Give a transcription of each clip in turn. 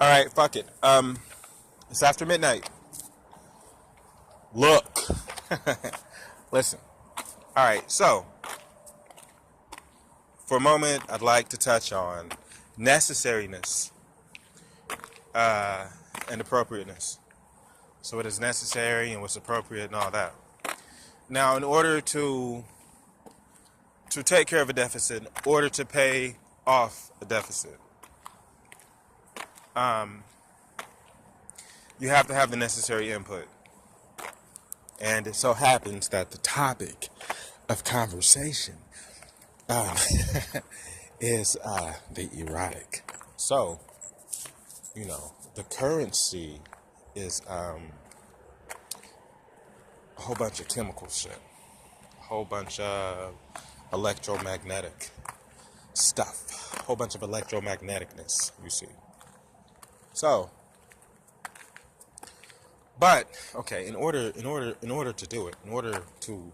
All right, fuck it. It's after midnight. Look. Listen. All right, so for a moment, I'd like to touch on necessariness and appropriateness. So what is necessary and what's appropriate and all that. Now, in order to take care of a deficit, in order to pay off a deficit, you have to have the necessary input. And it so happens that the topic of conversation is the erotic. So, the currency is a whole bunch of chemical shit, a whole bunch of electromagnetic stuff, a whole bunch of electromagneticness, you see. So, but okay, in order to do it, in order to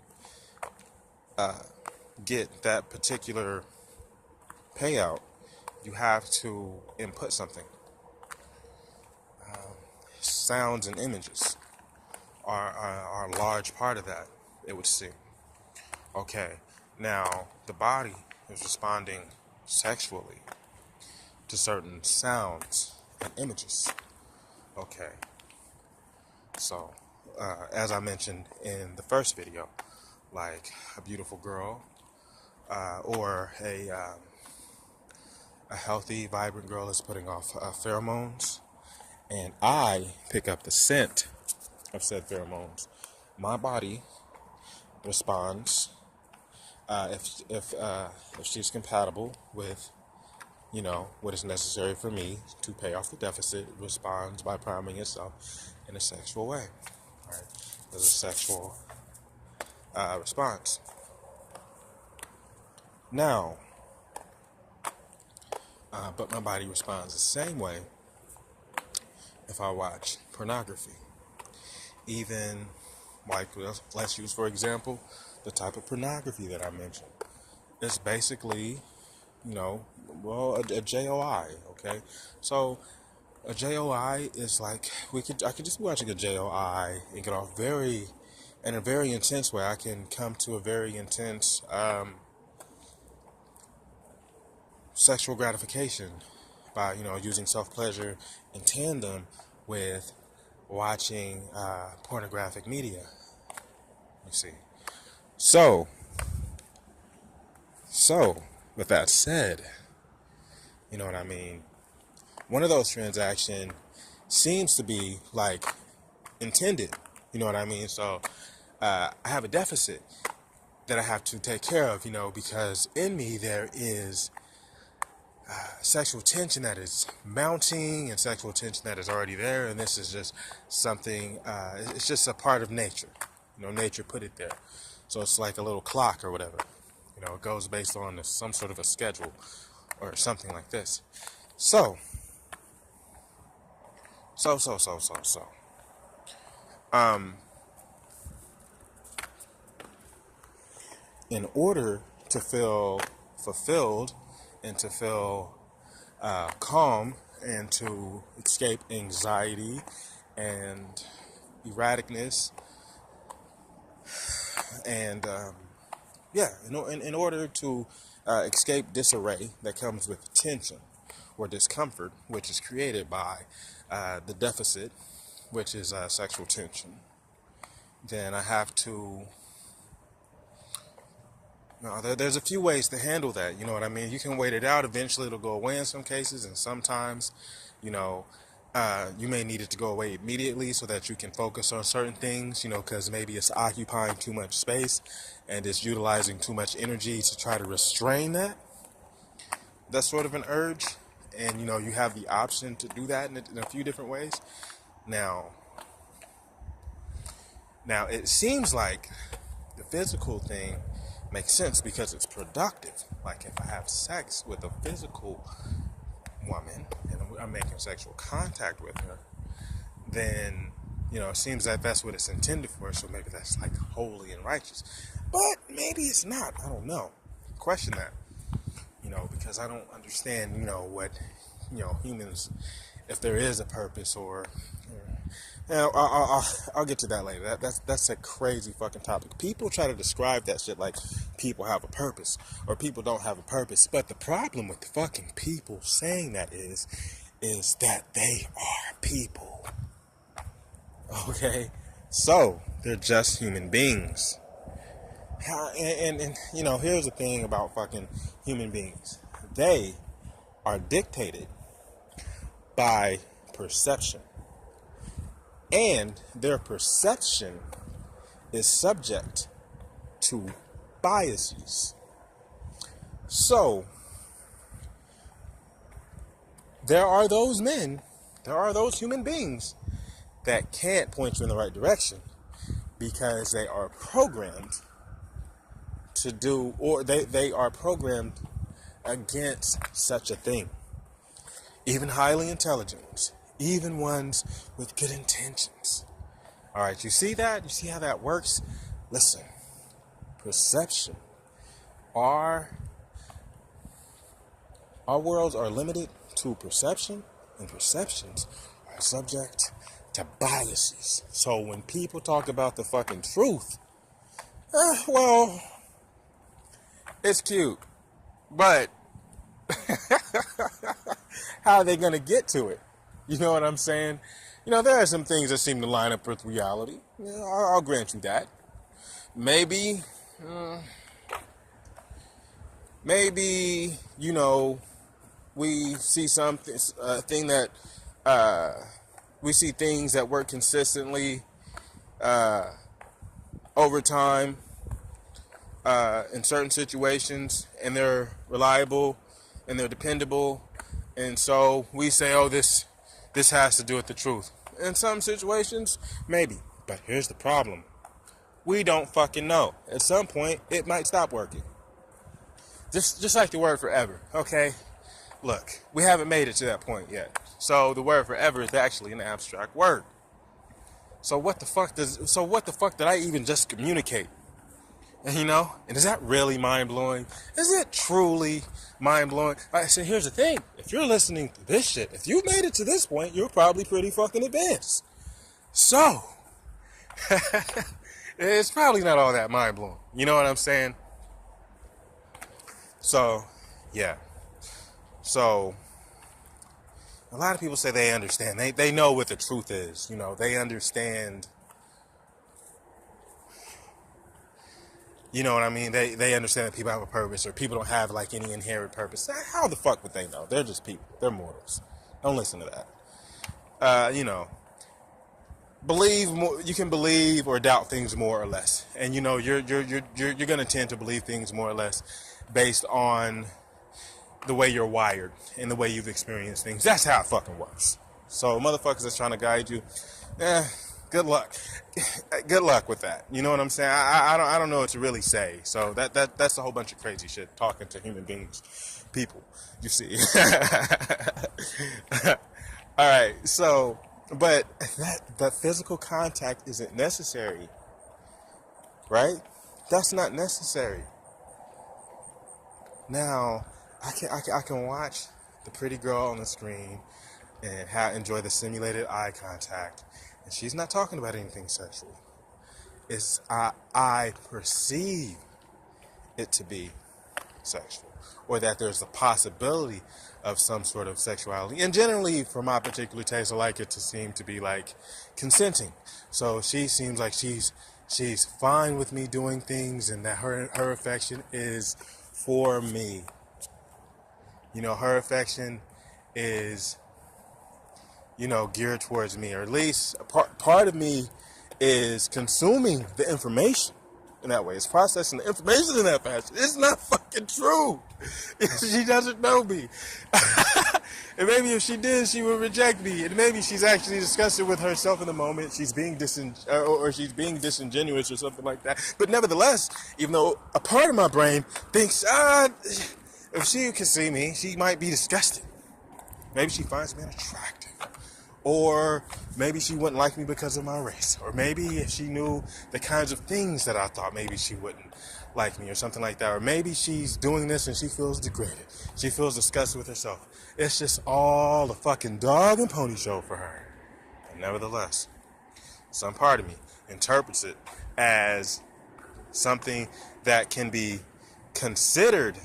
get that particular payout, you have to input something. Sounds and images are a large part of that, it would seem. Okay, now the body is responding sexually to certain sounds and images. Okay, so as I mentioned in the first video, like a beautiful girl or a healthy, vibrant girl is putting off pheromones, and I pick up the scent of said pheromones. My body responds if she's compatible with what is necessary for me to pay off the deficit. It responds by priming itself in a sexual way. Right? There's a sexual response. Now, but my body responds the same way if I watch pornography. Even, like, let's use, for example, the type of pornography that I mentioned. It's basically, a JOI, okay? So, a JOI is like, I could just be watching a JOI and get off in a very intense way. I can come to a very intense sexual gratification by, using self-pleasure in tandem with watching pornographic media, you see. So, with that said, you know what I mean? One of those transactions seems to be, like, intended, you know what I mean? So, I have a deficit that I have to take care of, because in me there is sexual tension that is mounting and sexual tension that is already there, and this is just something, it's just a part of nature. Nature put it there. So it's like a little clock or whatever. It goes based on some sort of a schedule or something like this. So. In order to feel fulfilled and to feel calm and to escape anxiety and erraticness and in order to escape disarray that comes with tension or discomfort, which is created by the deficit, which is sexual tension, then I have to. There's a few ways to handle that. You know what I mean? You can wait it out. Eventually, it'll go away in some cases, and sometimes, you may need it to go away immediately so that you can focus on certain things, because maybe it's occupying too much space and it's utilizing too much energy to try to restrain that. That's sort of an urge, and, you have the option to do that in a few different ways. Now, it seems like the physical thing makes sense because it's productive. Like, if I have sex with a physical woman and I'm making sexual contact with her, then, it seems that that's what it's intended for, so maybe that's like holy and righteous. But maybe it's not. I don't know. Question that. Because I don't understand, what, humans if there is a purpose, or I'll get to that later. That's a crazy fucking topic. People try to describe that shit like people have a purpose or people don't have a purpose. But the problem with the fucking people saying that is that they are people. Okay? So, they're just human beings. And you know, here's the thing about fucking human beings. They are dictated by perception. And their perception is subject to biases. So, there are those human beings that can't point you in the right direction because they are programmed to do, or they are programmed against such a thing. Even highly intelligent ones, even ones with good intentions. All right, you see that? You see how that works? Listen, perception. Our worlds are limited to perception, and perceptions are subject to biases. So when people talk about the fucking truth, well, it's cute, but how are they going to get to it? You know what I'm saying? You know, there are some things that seem to line up with reality. You know, I'll grant you that. Maybe, you know, we see something, thing that, we see things that work consistently over time in certain situations, and they're reliable and they're dependable, and so we say, oh, this has to do with the truth. In some situations, maybe, but here's the problem: we don't fucking know. At some point, it might stop working. Just like the word forever, okay? Look, we haven't made it to that point yet. So the word forever is actually an abstract word. So what the fuck did I even just communicate? You know? And is that really mind-blowing? Is it truly mind-blowing? Alright, so here's the thing. If you're listening to this shit, if you've made it to this point, you're probably pretty fucking advanced. So, it's probably not all that mind-blowing. You know what I'm saying? So, yeah. So, a lot of people say they understand. They know what the truth is. You know, they understand. You know what I mean? They understand that people have a purpose, or people don't have like any inherent purpose. How the fuck would they know? They're just people. They're mortals. Don't listen to that. You know, believe more. You can believe or doubt things more or less, and you know you're gonna tend to believe things more or less based on the way you're wired and the way you've experienced things. That's how it fucking works. So motherfuckers that's trying to guide you, good luck. Good luck with that. You know what I'm saying? I don't know what to really say. So that's a whole bunch of crazy shit talking to human beings, people. You see. All right. So, but that physical contact isn't necessary, right? That's not necessary. Now, I can watch the pretty girl on the screen and enjoy the simulated eye contact, and she's not talking about anything sexual. It's I perceive it to be sexual, or that there's a possibility of some sort of sexuality. And generally, for my particular taste, I like it to seem to be like consenting. So she seems like she's fine with me doing things, and that her affection is for me. You know, her affection is, you know, geared towards me, or at least part of me is consuming the information in that way. It's processing the information in that fashion. It's not fucking true. She doesn't know me. And maybe if she did, she would reject me. And maybe she's actually discussing with herself in the moment. She's being or she's being disingenuous or something like that. But nevertheless, even though a part of my brain thinks, if she could see me, she might be disgusted. Maybe she finds me unattractive. Or maybe she wouldn't like me because of my race. Or maybe if she knew the kinds of things that I thought, maybe she wouldn't like me or something like that. Or maybe she's doing this and she feels degraded. She feels disgusted with herself. It's just all a fucking dog and pony show for her. And nevertheless, some part of me interprets it as something that can be considered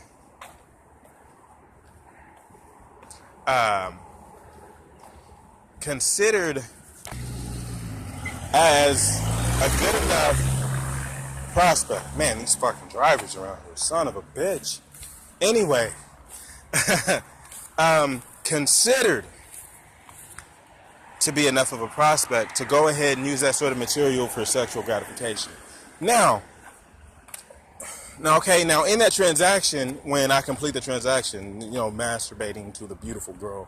considered as a good enough prospect. Man, these fucking drivers around here, son of a bitch. Anyway, considered to be enough of a prospect to go ahead and use that sort of material for sexual gratification. Now in that transaction, when I complete the transaction, masturbating to the beautiful girl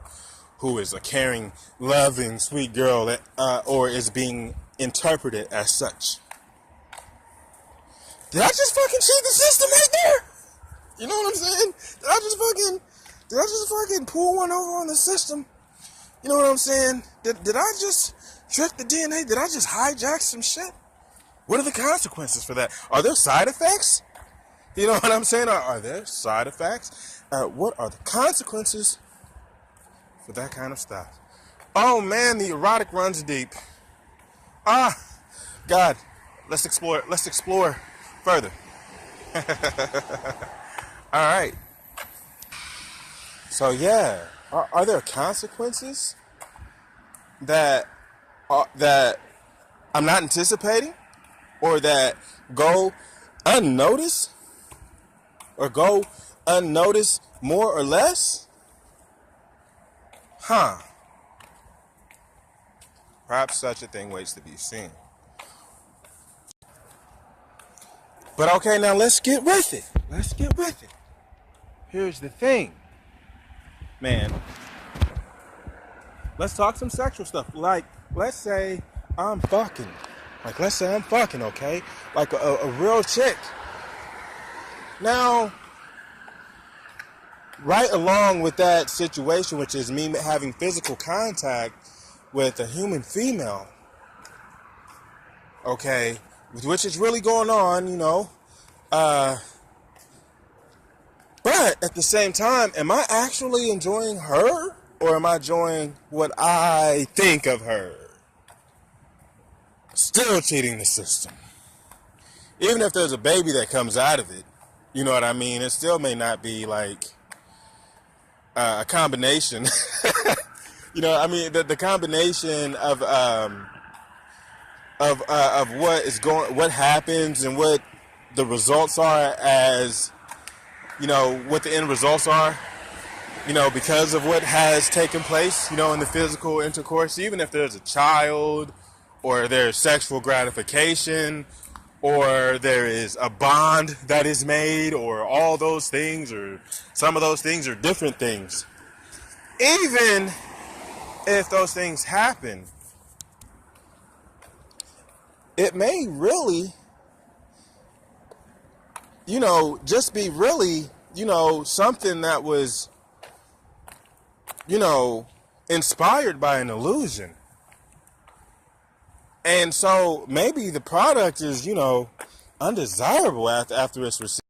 who is a caring, loving, sweet girl, or is being interpreted as such. Did I just fucking cheat the system right there? You know what I'm saying? Did I just fucking pull one over on the system? You know what I'm saying? Did I just trick the DNA? Did I just hijack some shit? What are the consequences for that? Are there side effects? You know what I'm saying? Are there side effects? What are the consequences for that kind of stuff? Oh man, the erotic runs deep. God, let's explore further. All right. So yeah, are there consequences that I'm not anticipating, or that go unnoticed, or go unnoticed more or less? Perhaps such a thing waits to be seen. But okay, now let's get with it. Here's the thing, man. Let's talk some sexual stuff. Like, let's say I'm fucking. Okay? Like a real chick. Now, right along with that situation, which is me having physical contact with a human female, okay, which is really going on, but at the same time, am I actually enjoying her, or am I enjoying what I think of her? Still cheating the system. Even if there's a baby that comes out of it, you know what I mean? It still may not be like a combination. The combination of what happens and what the results are, as what the end results are, because of what has taken place, in the physical intercourse. Even if there's a child, or there's sexual gratification, or there is a bond that is made, or all those things, or some of those things, are different things. Even if those things happen, it may really, just be really, something that was, inspired by an illusion. And so maybe the product is, undesirable after it's received.